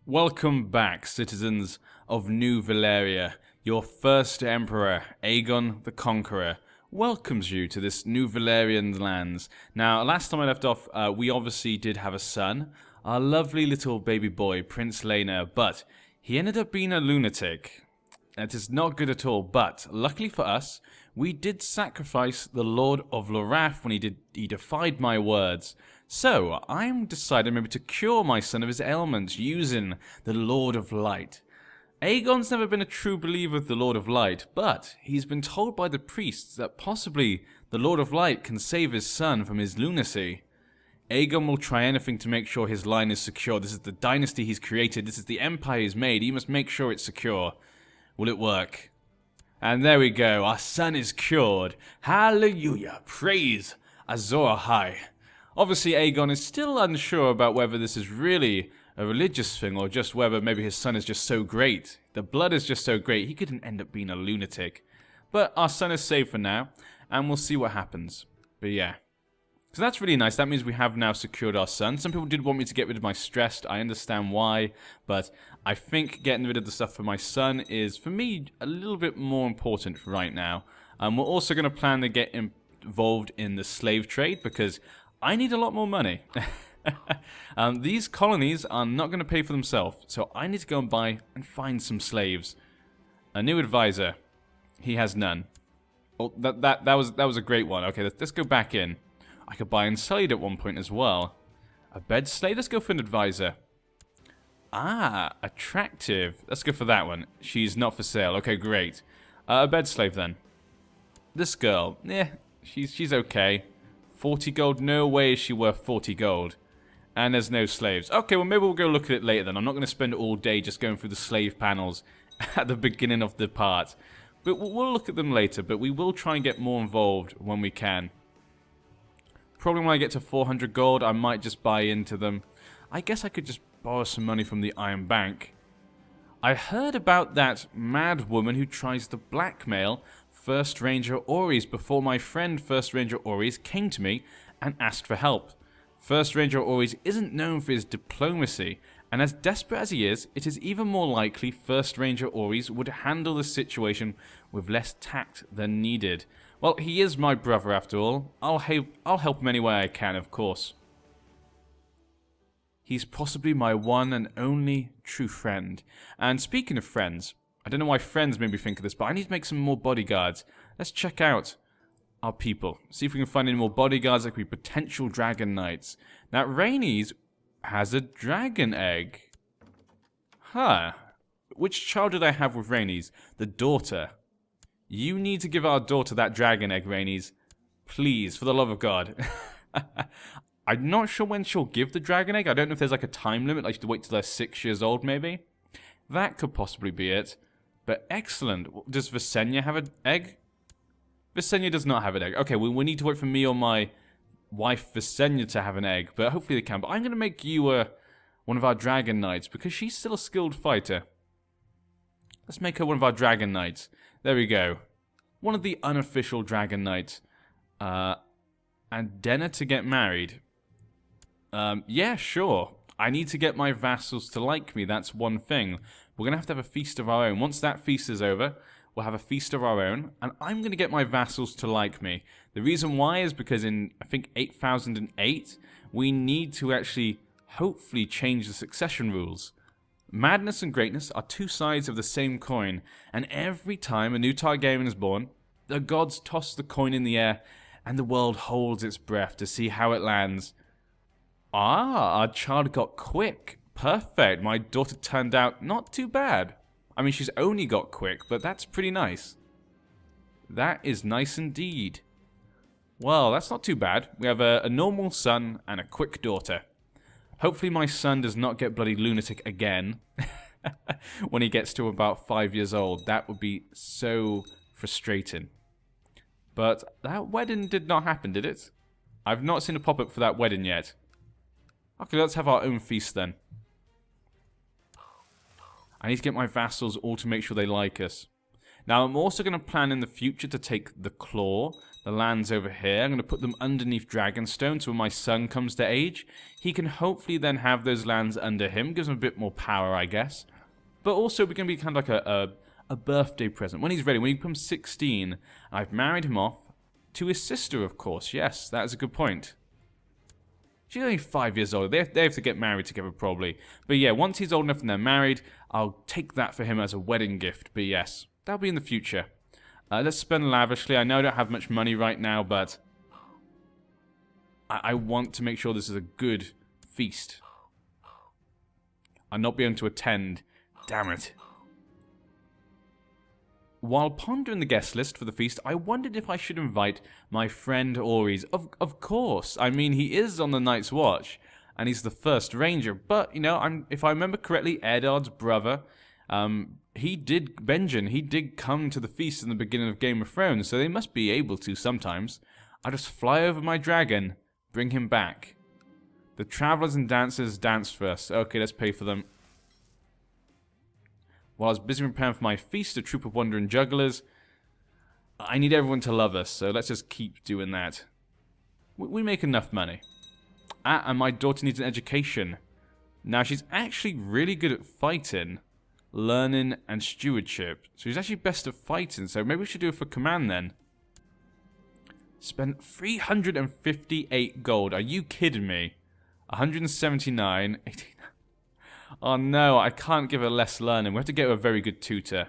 Welcome back, citizens of New Valyria. Your first emperor, Aegon the Conqueror, welcomes you to this New Valyrian lands. Now, last time I left off, we obviously did have a son, our lovely little baby boy, Prince Laena, but he ended up being a lunatic. That is not good at all, but luckily for us, we did sacrifice the Lord of Lorath when he defied my words. So, I'm deciding maybe to cure my son of his ailments using the Lord of Light. Aegon's never been a true believer of the Lord of Light, but he's been told by the priests that possibly the Lord of Light can save his son from his lunacy. Aegon will try anything to make sure his line is secure. This is the dynasty he's created, this is the empire he's made, he must make sure it's secure. Will it work? And there we go, our son is cured. Hallelujah, praise Azor Ahai. Obviously, Aegon is still unsure about whether this is really a religious thing or just whether maybe his son is just so great. The blood is just so great, he could end up being a lunatic. But our son is safe for now, and we'll see what happens. But yeah. So that's really nice. That means we have now secured our son. Some people did want me to get rid of my stressed. I understand why. But I think getting rid of the stuff for my son is, for me, a little bit more important right now. We're also going to plan to get involved in the slave trade because I need a lot more money. These colonies are not going to pay for themselves, so I need to go and buy and find some slaves. A new advisor. He has none. Oh, that was a great one. Okay, let's go back in. I could buy and sell it at one point as well. A bed slave? Let's go for an advisor. Ah, attractive. Let's go for that one. She's not for sale. Okay, great. A bed slave then. This girl, she's okay. 40 gold? No way is she worth 40 gold. And there's no slaves. Okay, well maybe we'll go look at it later then. I'm not going to spend all day just going through the slave panels at the beginning of the part. But we'll look at them later, but we will try and get more involved when we can. Probably when I get to 400 gold, I might just buy into them. I guess I could just borrow some money from the Iron Bank. I heard about that mad woman who tries to blackmail First Ranger Oris before my friend First Ranger Oris came to me and asked for help. First Ranger Oris isn't known for his diplomacy, and as desperate as he is, it is even more likely First Ranger Oris would handle the situation with less tact than needed. Well, he is my brother after all. I'll help him any way I can, of course. He's possibly my one and only true friend. And speaking of friends, I don't know why friends made me think of this, but I need to make some more bodyguards. Let's check out our people. See if we can find any more bodyguards that could be potential dragon knights. Now, Rhaenys has a dragon egg. Huh. Which child did I have with Rhaenys? The daughter. You need to give our daughter that dragon egg, Rhaenys. Please, for the love of God. I'm not sure when she'll give the dragon egg. I don't know if there's like a time limit, like you have to wait till they're 6 years old, maybe. That could possibly be it. But excellent. Does Visenya have an egg? Visenya does not have an egg. Okay, we need to wait for me or my wife Visenya to have an egg, but hopefully they can. But I'm going to make you one of our dragon knights because she's still a skilled fighter. Let's make her one of our dragon knights. There we go. One of the unofficial dragon knights. And Denna to get married. Yeah, sure. I need to get my vassals to like me. That's one thing. We're going to have a feast of our own. Once that feast is over, we'll have a feast of our own. And I'm going to get my vassals to like me. The reason why is because in, I think, 8008, we need to actually, hopefully, change the succession rules. Madness and greatness are two sides of the same coin, and every time a new Targaryen is born, the gods toss the coin in the air, and the world holds its breath to see how it lands. Ah, our child got quick. Perfect. My daughter turned out not too bad. I mean, she's only got quick, but that's pretty nice. That is nice indeed. Well, that's not too bad. We have a normal son and a quick daughter. Hopefully my son does not get bloody lunatic again when he gets to about 5 years old. That would be so frustrating. But that wedding did not happen, did it? I've not seen a pop-up for that wedding yet. Okay, let's have our own feast then. I need to get my vassals all to make sure they like us. Now, I'm also going to plan in the future to take the Claw, the lands over here. I'm going to put them underneath Dragonstone, so when my son comes to age, he can hopefully then have those lands under him. Gives him a bit more power, I guess. But also, we're going to be kind of like a birthday present. When he's ready, when he becomes 16, I've married him off to his sister, of course. Yes, that is a good point. She's only 5 years old. They have to get married together, probably. But yeah, once he's old enough and they're married, I'll take that for him as a wedding gift. But yes, that'll be in the future. Let's spend lavishly. I know I don't have much money right now, but I want to make sure this is a good feast. I'll not be able to attend. Damn it. While pondering the guest list for the feast, I wondered if I should invite my friend Oris. Of course. I mean, he is on the Night's Watch, and he's the first ranger. But, you know, if I remember correctly, Eddard's brother, Benjen, he did come to the feast in the beginning of Game of Thrones, so they must be able to sometimes. I'll just fly over my dragon, bring him back. The travelers and dancers dance first. Okay, let's pay for them. While I was busy preparing for my feast, a troop of wandering jugglers, I need everyone to love us, so let's just keep doing that. We make enough money. And my daughter needs an education. Now, she's actually really good at fighting, learning, and stewardship. So she's actually best at fighting, so maybe we should do it for command then. Spent 358 gold. Are you kidding me? 179, 18. Oh no, I can't give her less learning. We have to get her a very good tutor.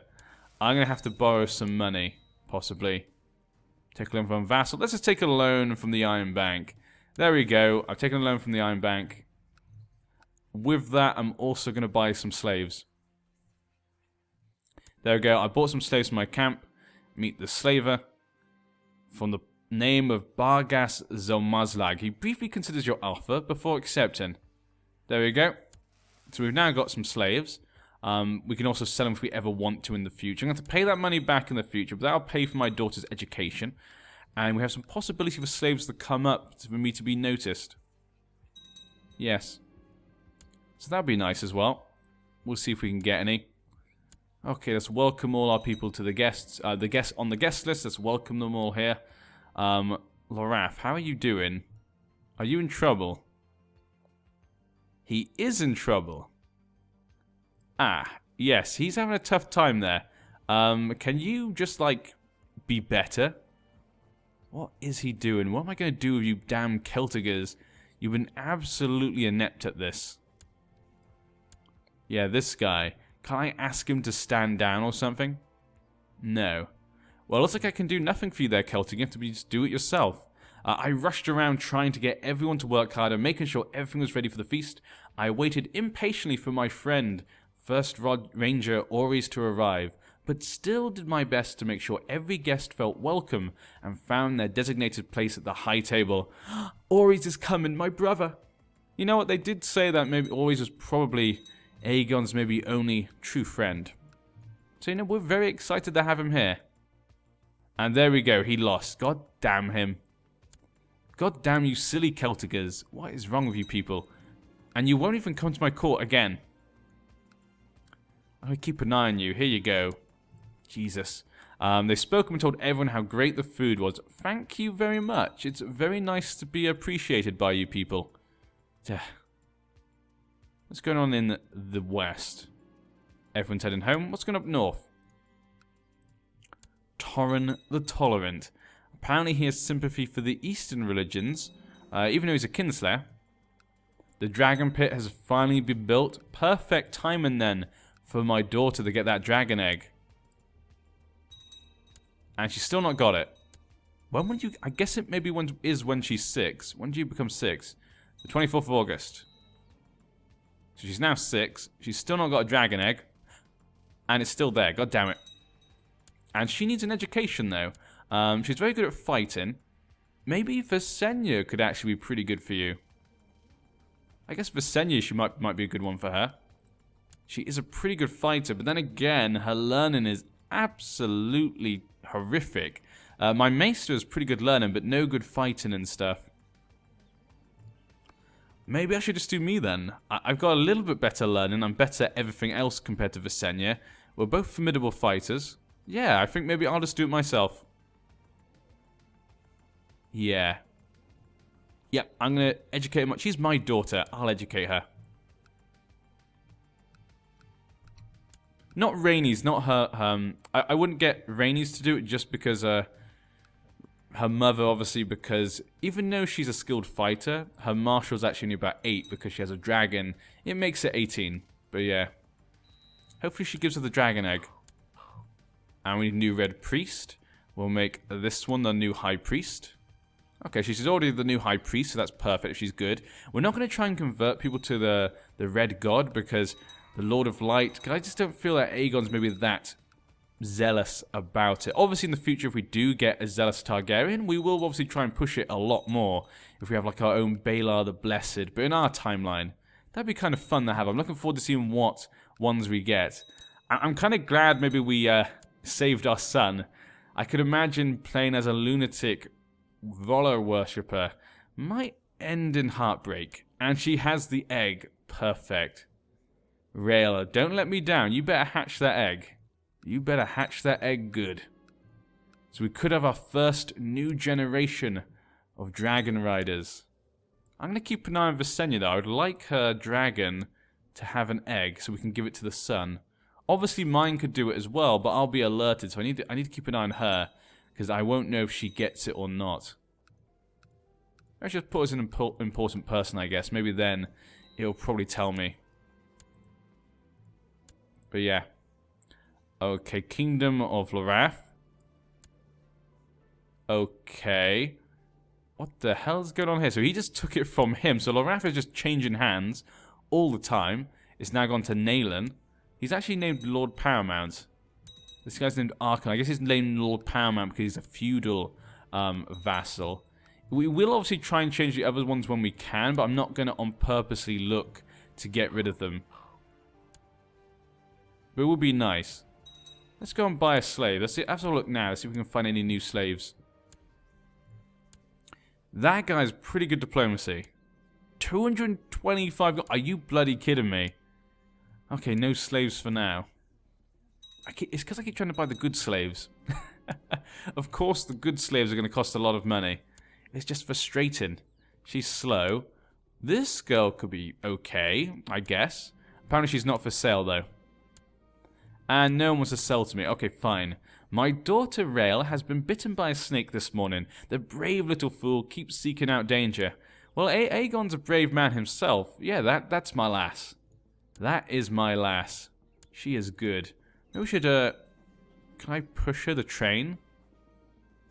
I'm going to have to borrow some money, possibly. Take a loan from Vassal. Let's just take a loan from the Iron Bank. There we go. I've taken a loan from the Iron Bank. With that, I'm also going to buy some slaves. There we go. I bought some slaves from my camp. Meet the slaver. From the name of Bargas Zomazlag. He briefly considers your offer before accepting. There we go. So we've now got some slaves. We can also sell them if we ever want to in the future. I'm going to have to pay that money back in the future, but that'll pay for my daughter's education. And we have some possibility for slaves to come up for me to be noticed. Yes. So that'd be nice as well. We'll see if we can get any. Okay, let's welcome all our people to the guests. On the guest list, let's welcome them all here. Loraf, how are you doing? Are you in trouble? He is in trouble. Ah, yes, he's having a tough time there. Can you just, like, be better? What is he doing? What am I going to do with you damn Celtigers? You've been absolutely inept at this. Yeah, this guy. Can I ask him to stand down or something? No. Well, it looks like I can do nothing for you there, Celtic. You have to just do it yourself. I rushed around trying to get everyone to work harder, making sure everything was ready for the feast. I waited impatiently for my friend, First Ranger Oris, to arrive, but still did my best to make sure every guest felt welcome and found their designated place at the high table. Oris is coming, my brother. You know what, they did say that maybe Oris was probably Aegon's maybe only true friend. So, you know, we're very excited to have him here. And there we go, he lost. God damn him. God damn you silly Celtigers. What is wrong with you people? And you won't even come to my court again. I'm going to keep an eye on you. Here you go. Jesus. They spoke and told everyone how great the food was. Thank you very much. It's very nice to be appreciated by you people. What's going on in the west? Everyone's heading home. What's going up north? Torren the Tolerant. Apparently he has sympathy for the Eastern religions, even though he's a kinslayer. The dragon pit has finally been built. Perfect timing then for my daughter to get that dragon egg. And she's still not got it. When would you... I guess it maybe is when she's 6. When do you become 6? The 24th of August. So she's now 6. She's still not got a dragon egg. And it's still there. God damn it. And she needs an education though. She's very good at fighting. Maybe Visenya could actually be pretty good for you. I guess Visenya might be a good one for her. She is a pretty good fighter, but then again, her learning is absolutely horrific. My Maester is pretty good learning, but no good fighting and stuff. Maybe I should just do me then. I've got a little bit better learning. I'm better at everything else compared to Visenya. We're both formidable fighters. Yeah, I think maybe I'll just do it myself. Yeah. Yep, I'm going to educate her. She's my daughter. I'll educate her. Not Rhaenys, not her. I wouldn't get Rhaenys to do it just because her mother, obviously, because even though she's a skilled fighter, her martial's actually only about 8 because she has a dragon. It makes it 18. But yeah. Hopefully she gives her the dragon egg. And we need a new red priest. We'll make this one the new high priest. Okay, she's already the new high priest, so that's perfect. She's good. We're not going to try and convert people to the red god because the Lord of Light, because I just don't feel that Aegon's maybe that zealous about it. Obviously, in the future, if we do get a zealous Targaryen, we will obviously try and push it a lot more if we have like our own Baelor the Blessed. But in our timeline, that'd be kind of fun to have. I'm looking forward to seeing what ones we get. I'm kind of glad maybe we saved our son. I could imagine playing as a lunatic R'hllor worshipper might end in heartbreak. And she has the egg. Perfect. R'hllor, don't let me down. You better hatch that egg. You better hatch that egg good. So we could have our first new generation of dragon riders. I'm going to keep an eye on Visenya though. I would like her dragon to have an egg so we can give it to the sun. Obviously mine could do it as well, but I'll be alerted. So I need to keep an eye on her because I won't know if she gets it or not. Let's just put as an important person, I guess. Maybe then it'll probably tell me. But yeah. Okay, Kingdom of Lorath. Okay. What the hell's going on here? So he just took it from him. So Lorath is just changing hands all the time. It's now gone to Naelin. He's actually named Lord Paramount. This guy's named Arkhan. I guess he's named Lord Paramount because he's a feudal vassal. We will obviously try and change the other ones when we can, but I'm not going to on purposely look to get rid of them. But it would be nice. Let's go and buy a slave. Let's have a look now. Let's see if we can find any new slaves. That guy's pretty good diplomacy. 225. Are you bloody kidding me? Okay, no slaves for now. It's because I keep trying to buy the good slaves. Of course, the good slaves are going to cost a lot of money. It's just frustrating. She's slow. This girl could be okay, I guess. Apparently she's not for sale, though. And no one wants to sell to me. Okay, fine. My daughter R'hllor has been bitten by a snake this morning. The brave little fool keeps seeking out danger. Well, Aegon's a brave man himself. Yeah, that's my lass. That is my lass. She is good. Maybe we should, can I push her the train?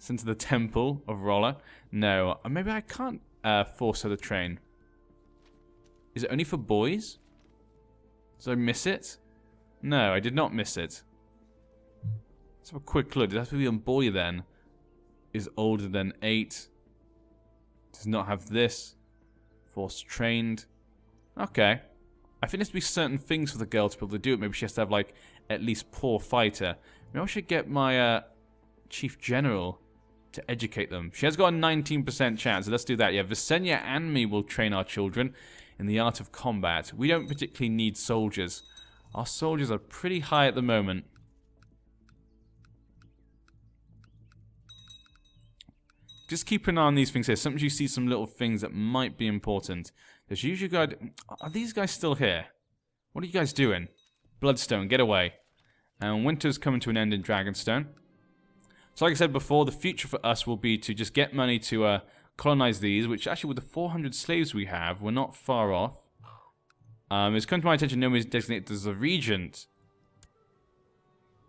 Into the Temple of R'hllor? No, maybe I can't force her the train. Is it only for boys? Did I miss it? No, I did not miss it. Let's have a quick look. Does that have to be a boy then? Is older than 8. Does not have this. Force trained. Okay. I think there's to be certain things for the girl to be able to do it. Maybe she has to have, like, at least poor fighter. Maybe I should get my Chief General to educate them. She has got a 19% chance, so let's do that. Yeah, Visenya and me will train our children in the art of combat. We don't particularly need soldiers. Our soldiers are pretty high at the moment. Just keep an eye on these things here. Sometimes you see some little things that might be important. There's usually are these guys still here? What are you guys doing? Bloodstone, get away. And winter's coming to an end in Dragonstone. So like I said before, the future for us will be to just get money to colonize these, which actually with the 400 slaves we have, we're not far off. It's come to my attention nobody's designated as the regent.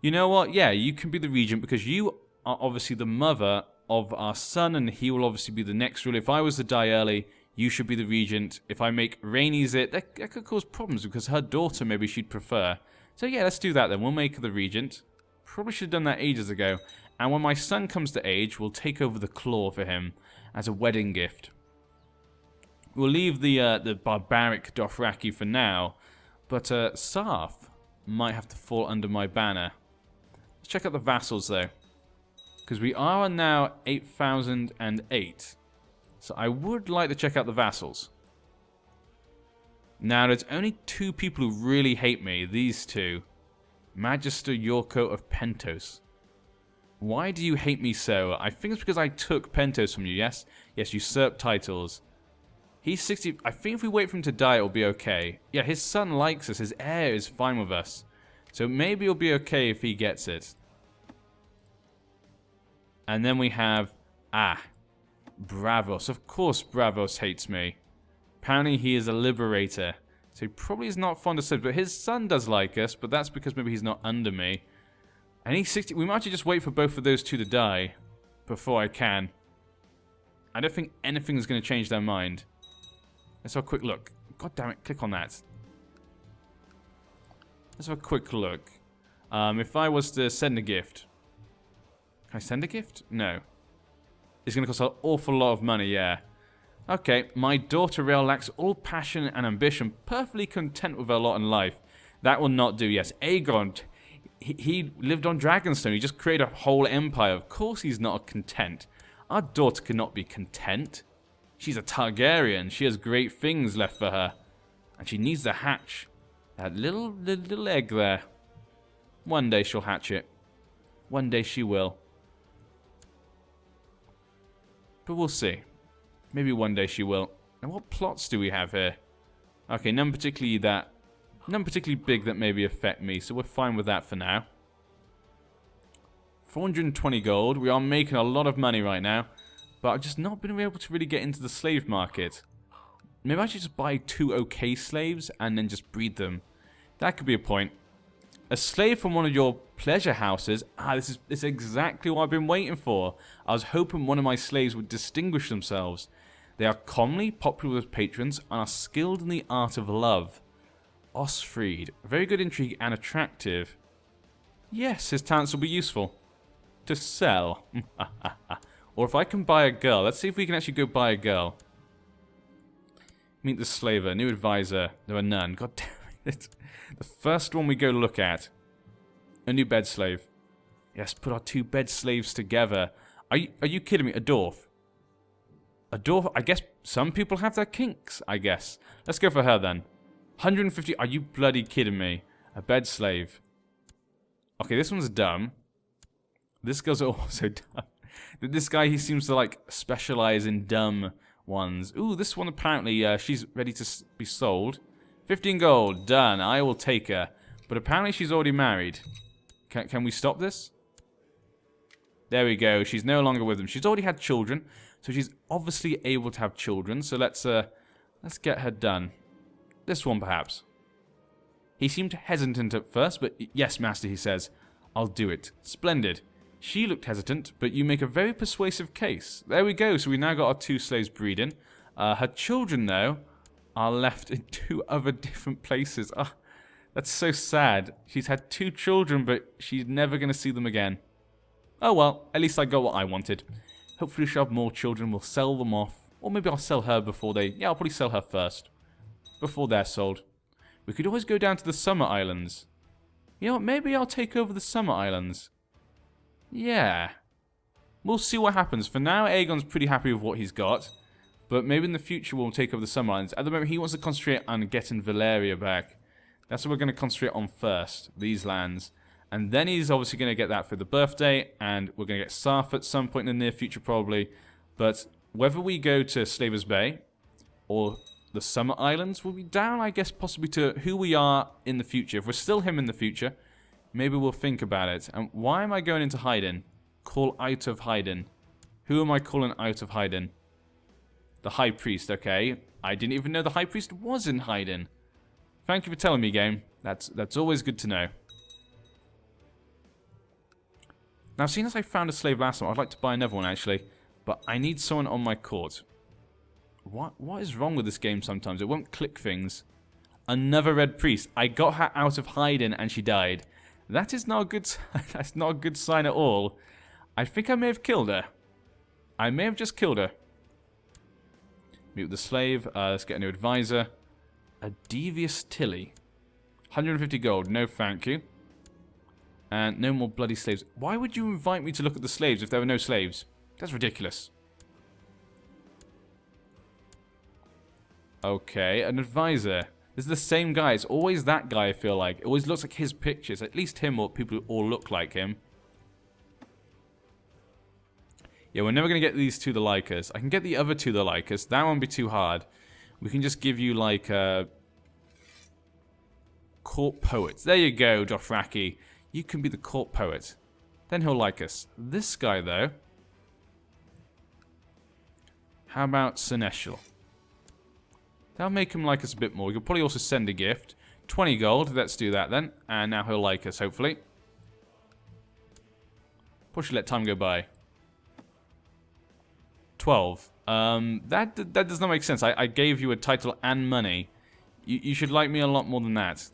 You know what? Yeah, you can be the regent because you are obviously the mother of our son, and he will obviously be the next ruler. If I was to die early, you should be the regent. If I make Rhaenys it, that could cause problems because her daughter maybe she'd prefer. So yeah, let's do that then. We'll make her the regent. Probably should have done that ages ago. And when my son comes to age, we'll take over the claw for him as a wedding gift. We'll leave the barbaric Dothraki for now, but Sarth might have to fall under my banner. Let's check out the vassals though, because we are now 8,008. So I would like to check out the vassals. Now there's only 2 people who really hate me. These two, Magister Yorko of Pentos. Why do you hate me so? I think it's because I took Pentos from you, yes? Yes, usurped titles. He's 60... I think if we wait for him to die, it'll be okay. Yeah, his son likes us. His heir is fine with us. So maybe it'll be okay if he gets it. And then we have... Bravos. Of course Bravos hates me. Apparently he is a liberator. So he probably is not fond of slaves. But his son does like us. But that's because maybe he's not under me. And he's 60... We might actually just wait for both of those two to die. Before I can. I don't think anything is going to change their mind. Let's have a quick look. God damn it. Click on that. Let's have a quick look. If I was to send a gift. Can I send a gift? No. It's going to cost an awful lot of money, yeah. Okay, my daughter Rael lacks all passion and ambition, perfectly content with her lot in life. That will not do, yes. Aegon, he lived on Dragonstone. He just created a whole empire. Of course he's not content. Our daughter cannot be content. She's a Targaryen. She has great things left for her. And she needs to hatch that little egg there. One day she'll hatch it. One day she will. But we'll see. Maybe one day she will. And what plots do we have here? Okay, none particularly big that maybe affect me, so we're fine with that for now. 420 gold. We are making a lot of money right now. But I've just not been able to really get into the slave market. Maybe I should just buy 2 okay slaves and then just breed them. That could be a point. A slave from one of your pleasure houses. This is exactly what I've been waiting for. I was hoping one of my slaves would distinguish themselves. They are commonly popular with patrons and are skilled in the art of love. Osfried. Very good intrigue and attractive. Yes, his talents will be useful. To sell. Or if I can buy a girl. Let's see if we can actually go buy a girl. Meet the slaver. New advisor. There are none. God damn it. The first one we go look at. A new bed slave. Yes, put our 2 bed slaves together. Are you kidding me? A dwarf. A dwarf? I guess some people have their kinks, I guess. Let's go for her then. 150. Are you bloody kidding me? A bed slave. Okay, this one's dumb. This girl's also dumb. This guy, he seems to like specialize in dumb ones. Ooh, this one apparently, she's ready to be sold. 15 gold, done. I will take her. But apparently she's already married. Can we stop this? There we go. She's no longer with them. She's already had children, so she's obviously able to have children. So let's get her done. This one, perhaps. He seemed hesitant at first, but yes, master, he says. I'll do it. Splendid. She looked hesitant, but you make a very persuasive case. There we go. So we now got our 2 slaves breeding. Her children, though, are left in 2 other different places. Ah, that's so sad. She's had 2 children, but she's never going to see them again. Oh well, at least I got what I wanted. Hopefully she'll have more children. We'll sell them off. Or maybe I'll sell her before they... Yeah, I'll probably sell her first. Before they're sold. We could always go down to the Summer Islands. You know what? Maybe I'll take over the Summer Islands. Yeah. We'll see what happens. For now, Aegon's pretty happy with what he's got. But maybe in the future we'll take over the Summer Islands. At the moment, he wants to concentrate on getting Valyria back. That's what we're going to concentrate on first. These lands. And then he's obviously going to get that for the birthday. And we're going to get Sarth at some point in the near future probably. But whether we go to Slavers Bay or the Summer Islands will be down, I guess, possibly to who we are in the future. If we're still him in the future, maybe we'll think about it. And why am I going into hiding? Call out of hiding. Who am I calling out of hiding? The High Priest, okay. I didn't even know the High Priest was in hiding. Thank you for telling me, game. That's always good to know. Now, seeing as I found a slave last time, I'd like to buy another one, actually. But I need someone on my court. What is wrong with this game sometimes? It won't click things. Another Red Priest. I got her out of hiding and she died. That is not a good that's not a good sign at all. I think I may have killed her. I may have just killed her. Meet with the slave. Let's get a new advisor. A devious Tilly. 150 gold. No thank you. And no more bloody slaves. Why would you invite me to look at the slaves if there were no slaves? That's ridiculous. Okay, an advisor. This is the same guy. It's always that guy, I feel like. It always looks like his pictures. At least him or people who all look like him. Yeah, we're never going to get these two to like us. I can get the other two to like us. That won't be too hard. We can just give you, like, court poets. There you go, Dothraki. You can be the court poet. Then he'll like us. This guy, though. How about Seneschal? That'll make him like us a bit more. We could probably also send a gift. 20 gold. Let's do that then. And now he'll like us, hopefully. Probably should let time go by. 12. That does not make sense. I gave you a title and money. You should like me a lot more than that.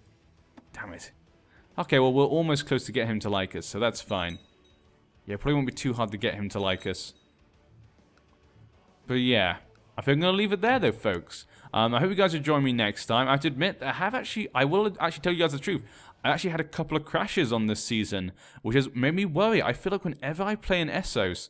Damn it. Okay, well, we're almost close to get him to like us, so that's fine. Yeah, probably won't be too hard to get him to like us. But yeah, I think I'm going to leave it there, though, folks. I hope you guys will join me next time. I have to admit, I will actually tell you guys the truth. I actually had a couple of crashes on this season, which has made me worry. I feel like whenever I play in Essos,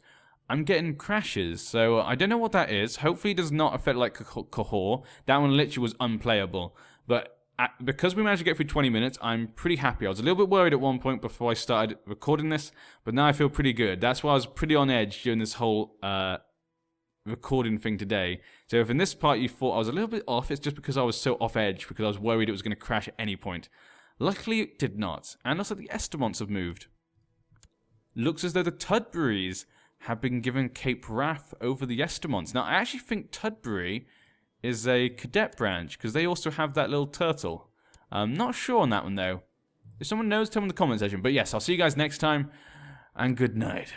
I'm getting crashes. So I don't know what that is. Hopefully it does not affect like Cahor. That one literally was unplayable. But because we managed to get through 20 minutes, I'm pretty happy. I was a little bit worried at one point before I started recording this, but now I feel pretty good. That's why I was pretty on edge during this whole recording thing today. So if in this part you thought I was a little bit off, it's just because I was so off edge, because I was worried it was going to crash at any point. Luckily it did not. And also the Estemonts have moved. Looks as though the Tudburys have been given Cape Wrath over the Estemonts. Now I actually think Tudbury is a cadet branch, because they also have that little turtle. I'm not sure on that one though. If someone knows, tell me in the comment section. But yes, I'll see you guys next time, and good night.